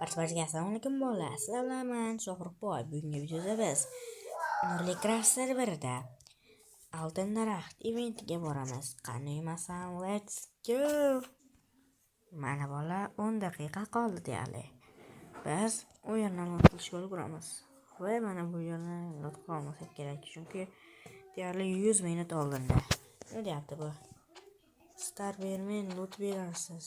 Barcha assalomu alaykum bolalar. Sizlar bilan men Shohruxboy. Bugungi videoda biz Nurli Craft serverida Oltin daraxt eventiga boramiz. Qani emasam, let's go. Mana bolalar 10 daqiqa qoldi deyarli. Biz o'yinni lot qilishga ulguramiz. Va mana bu yerni lot qilmasak kerak, chunki deyarli 100 minut oldinda. Nima deyapti bu? Star bermen, lot berasiz.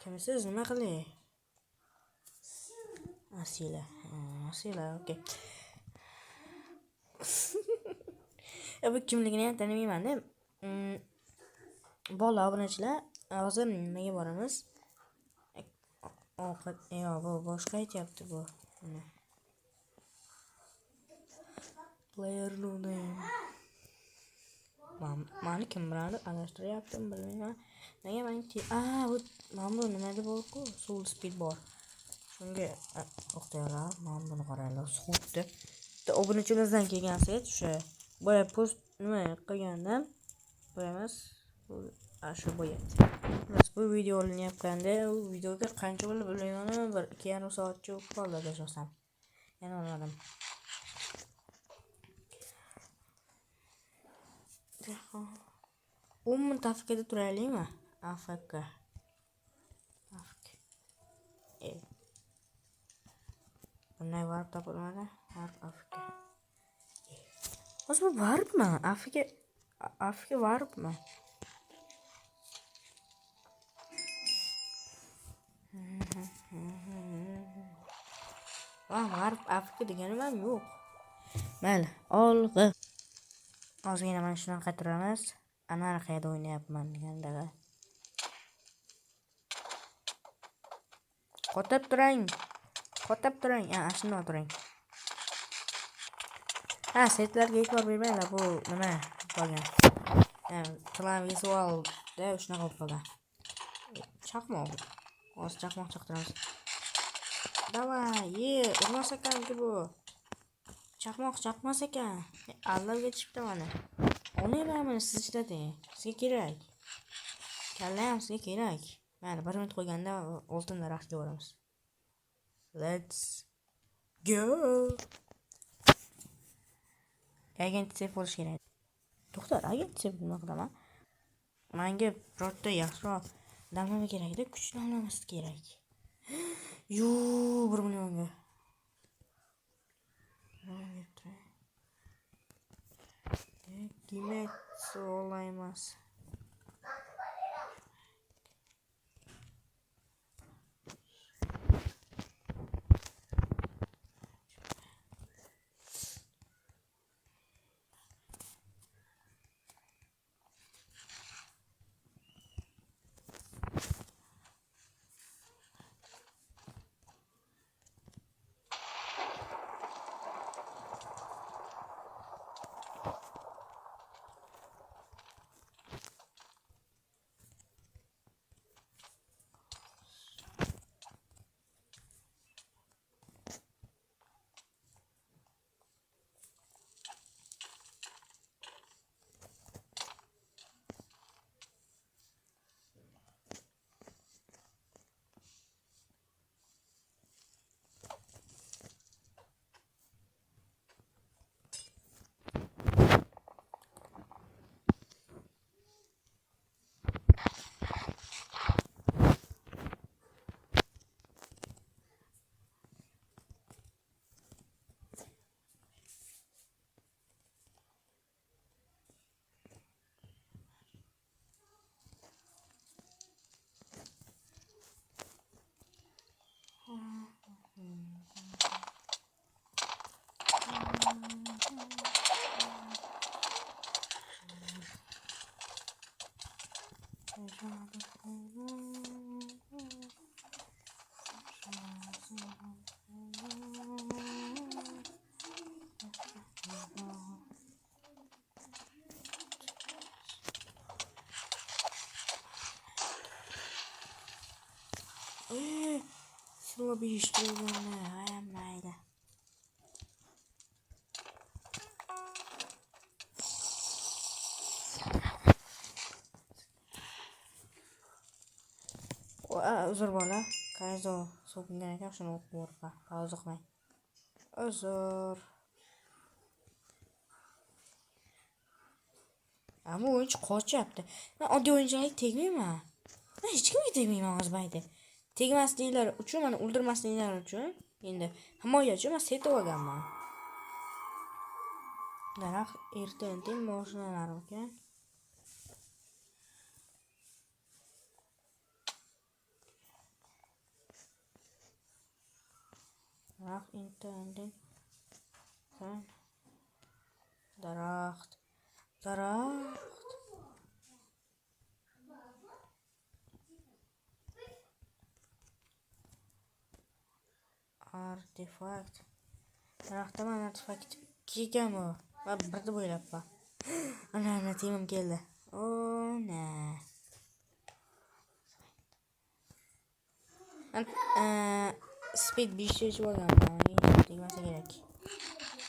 Kimsiz nima qilay? Asila, okey. Bu kimligini ham tanimayman-da. Bola obunachilar, hozir nimaga boramiz? Ovqat, bu boshqa aytyapti bu. Player name. Mani kim bilan adashtiryaptim bilmayman. Nega men bu nima deb bo'lku? Soul speed bor. Shunga o'xtaylar, men buni qaraylar, xuddi obunachilarimizdan kelgan set o'sha boya post nima qilgandan boyamas shu bo'yapti. Biz bu video olinayotganda u videoga qancha bo'lib bilmayman, bir 2,5 soatcha qoldi adashmasam. Yana olmadim. Minut AFK'da turaylikmi? AFK. Bunday varib topilmadi. Varib AFK. O'zi bu varibmi? AFK varibmi? Varib AFK deganim ham yo'q. Mayli, olg'i. Ozgina mana shunaqa turamiz. Anarxiyada o'ynayapman deganda. Qotib turing. Shunday turing. Setlarga e'tibor bermanglar, bu nima qolgan. Clan visualda shunaqa qolgan. Chaqmoq. Hozir chaqmoq chaqtiramiz. Davay, urmas ekan-ku bu. Chaqmoq chaqmas ekan. Allarga chiqibdi mana. O'ynayman siz ishlating. Sizga kerak. Kallam sizga kerak. Mana 1 minut qo'yganda oltin daraxtga boramiz. Let's go. Agent save bo'lish kerak. To'xtar, agent save nima qilaman? Menga birorta yaxshiroq damlama kerak-da, kuch damlaması kerak. 1 millionga. Demak, so'laymiz. Şuna bir işte mayda. uzr bola. Kayzo so'kingan ekan, shuni o'qib o'rpa. Hozirmang. Uzr. Ammo o'yinchi qochyapti. Men oddiy o'yinchilarga tegmayman. Men hech kimga tegmayman o'zbayda. Tegmasliklar uchun, meni o'ldirmasliklar uchun endi himoyachi men setib olganman. Daraxt ertantin mashinalar ekan. Daraxt ertantin. Daraxt. Artefakt. Daraxtman artefakt kelgan bu. Va birda bo'ylabman. Ana temim keldi. Na. Speed 5 ichib olganman. Tegmasa kerak.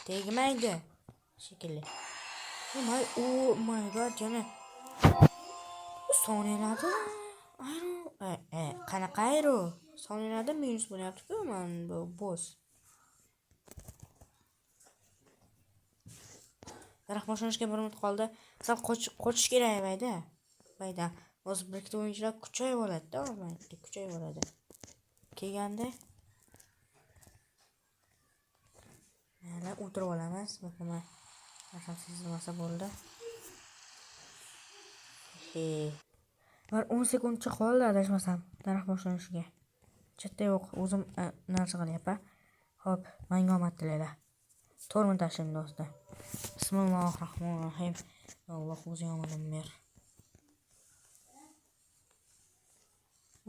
Tegmaydi. Shekilli. Oh my god, yana. Soniyalarda qanaqa ayro? Soniyalarda minus bo'lyapti-ku, men bu boss. Daraxt boshlanishga 1 minut qoldi. Sal qochish kerak bayda. O'z birikta o'yinchilar kuchayib oladi-da, o'rmonga kuchayib oladi. Kelganda mana o'tirib olamiz. Nima sezilmasa bo'ldi. Var 10 sekundcha qoldi adashmasam daraxt boshlanishiga. Chetda yo'q, o'zim narsa qilyapman. Xo'p, menga omad tilaylar. To'rni tashim do'stlar. Bismillahirrohmanirrohim. Alloh o'zi omadimni ber.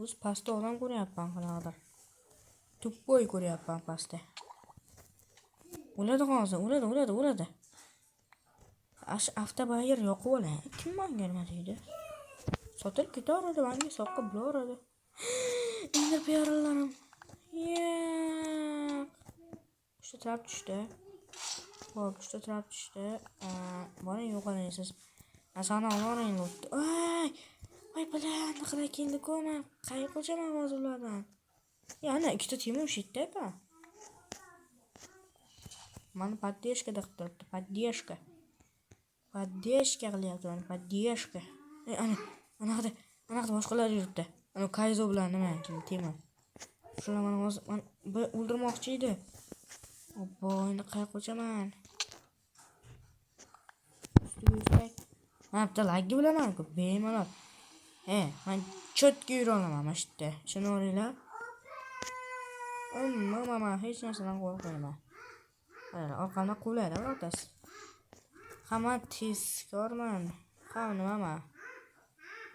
O'z pastda odam ko'ryapman qanaqadir. Tuppoy ko'ryapman pastda. O'ladi hozir, o'ladi. Avtobayir yoqib olay. Kim menga nima deydi? Sotilib ketardi, menga soqqa bulardi. Endi perlarim. Uchta trap tushdi. Xo'p, uchta trap tushdi. Boring yo'qolaysiz. Asana olaring o'tdi. Voy bilan qilib keldi-ku, men qayerga qochaman hozir ulardan. Yana ikkita temim shitda-ku. Mani поддержка deb turibdi, поддержка. Поддержка qilyapti, mani поддержка. Anaqada boshqalar yuribdi. Ana Kayzo bilan nima temim. Shular meni hozir o'ldirmoqchi edi. Obbo, endi qayerga qochaman? Men bitta laggi bilaman-ku, bemalol. Men chotga yura olaman mana shu yerda. Shuni o'ringlar. Mama, hech narsadan qo'rqmayman. Mana orqamdan quvlaydi birortasi. Hamma tezkorman. Nimaman?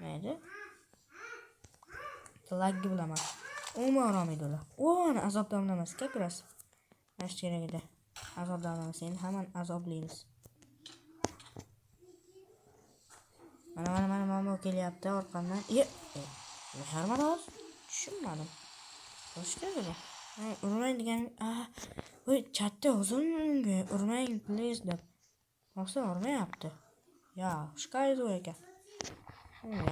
Mayli. Laggi bilaman. Umuman orom edi ular. Ana azobdan emas, kapiras. Mana shu kerak edi. Azobdan emas, endi hamma azoblaymiz. Mana kelyapti orqamdan. Harmaroz. Tushunmadim. Boshqa urmang degan. Voy, chatda o'zimga urmang please deb. Maqsad urmayapti. Shkayzo ekan.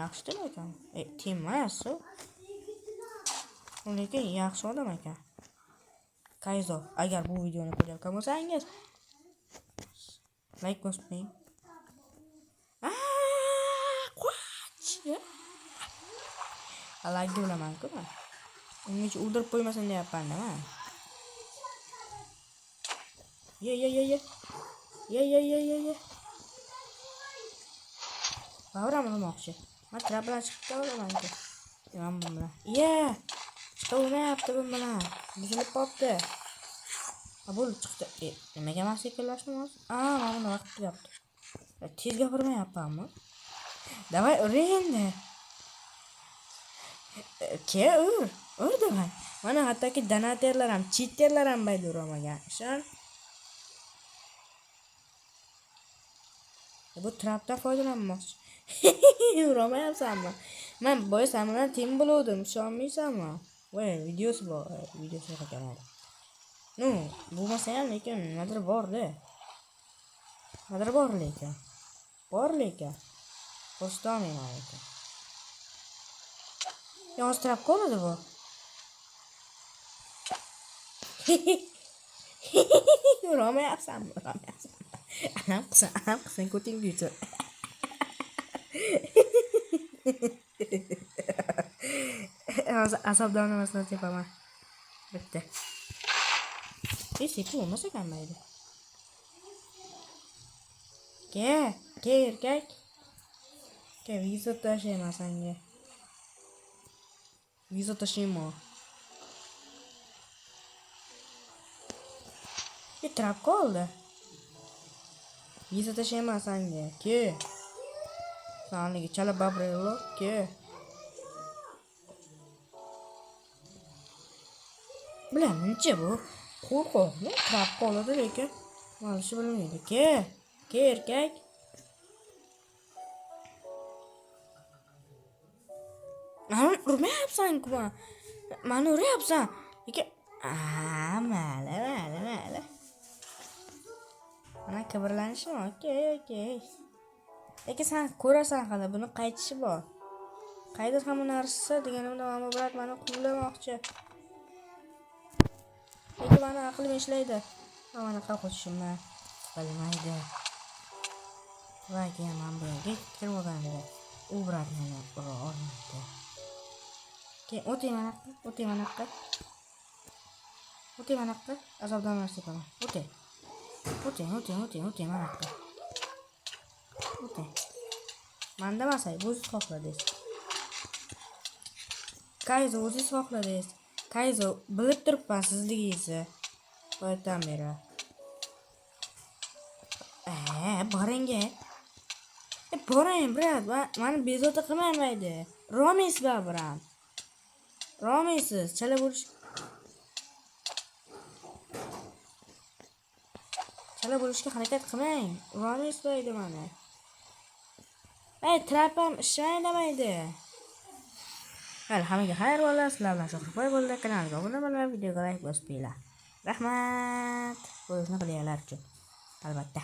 Yaxshi ekan. Temas. Lekin yaxshi odam ekan. Kayzo, agar bu videoni ko'rayotgan bo'lsangiz, like bosing. Laggi bilaman-ku men. Unga o'ldirib qo'ymasin deyapman men. Ye. Bavram olmoqchi. Men trap bilan chiqib kelaman-ku. Men bu bilan. Chiqolmayapti bu bilan. Buzilib qopti. Bo'lib chiqdi. Nimaga masik qilashni hozir? Mana buni vaqt tugatdi. Tez gapirmayapmanmi? Davay uring. Ur davay. Mana hattoki donaterlar ham, cheaterlar ham bayda uramagan. Ishon. Bu trapdan foydalanmoqchi. Uramayapsanmi? Men boya sen bilan team bo'ldim, ishonmaysanmi? Voy, videosi bor, videosi qilgan. Bo'lmasa ham lekin nimadir bor-da. Bor lekin. Ko'rsatamayman lekin. Yoztirib qoladi bu. Uramayapsanmi? Anam qilsin ko'tingni yutib. Hozir asabdonlamasdan tepaman. Bitta. Sepi bo'lmasa ekan mayli. Ke erkak. Ke viza tashlayman senga. Viza tashlayman. Trap qoldi. Viza tashlayman senga. Ke. Saniga chala babrelo. Ke. Bilamanchi bu. Qo'rqoqmi? Trap qoladi lekin. Malishi bilmaydi. Ke erkak. Mana urmayapsan-ku. Mana uryapsan. Lekin mayli. Mana kibrlanishmi? Okey. Lekin sen ko'rasan hali buni qaytishi bor. Qaydir ham narsa deganimda mana brat meni quvlamoqchi. Lekin meni aqlim ishlaydi. Mana qo'shishimni bilmaydi. Va keyin men bu yerga kirmagandim. U brat meni ura olmaydi. Keyin o'ting mana qil. Azobdan narsa o'ting. O'ting mana qil. O'ting. Manda masay o'zingiz xohladingiz. Kayzo o'zingiz xohladingiz. Kayzo bilib turibman sizligingizni. Boydan beri. Boringa. Boring brat, meni bezovta qilmaydi. Romis babram. Romisiz, chala bo'lishga harakat qilmang. Romis deydi mana. Trapam ishlamaydi. Hali hammaga xayr bo'lsin. Sizlar bilan Shohruxboy bo'ldi. Kanalga obuna bo'lib, videoga like bosib qo'yinglar. Rahmat. O'zingizni bilinglar uchun. Albatta.